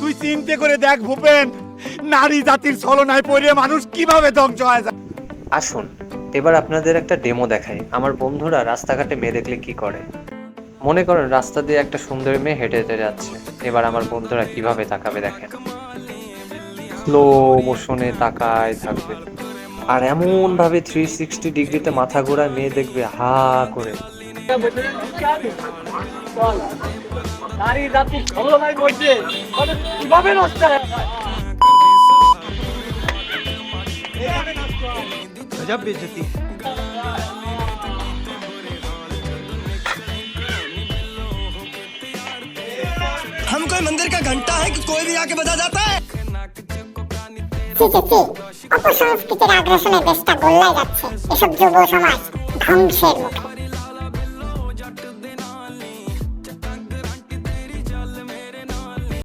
তুই চিন্তা করে দেখ ভূপেন, নারী জাতির ছলনায় পড়ে মানুষ কিভাবে ধ্বংস হয়ে যায়। আসুন এবার আপনাদের একটা ডেমো দেখাই আমার বন্ধুরা রাস্তাঘাটে মেয়ে দেখলে কি করে। মনে করেন রাস্তা দিয়ে একটা সুন্দরী মেয়ে হেঁটে হেঁটে যাচ্ছে, এবার আমার বন্ধুরা কিভাবে তাকাবে দেখেন। স্লো মোশনে তাকায় থাকবে, আর এমন ভাবে 360 ডিগ্রিতে মাথা ঘোরায় মেয়ে দেখবে হা করে। নারী জাতি ছলনায় পড়ছে, কিভাবে নষ্ট হয়। गजब बेइज्जती है। हम कोई मंदिर का घंटा है कि कोई भी आके बजा जाता है। অপসংস্কৃতির আগ্রাসনে দেশটা গোল্লায় যাচ্ছে, এসব যুব সমাজ ধ্বংসের মুখে।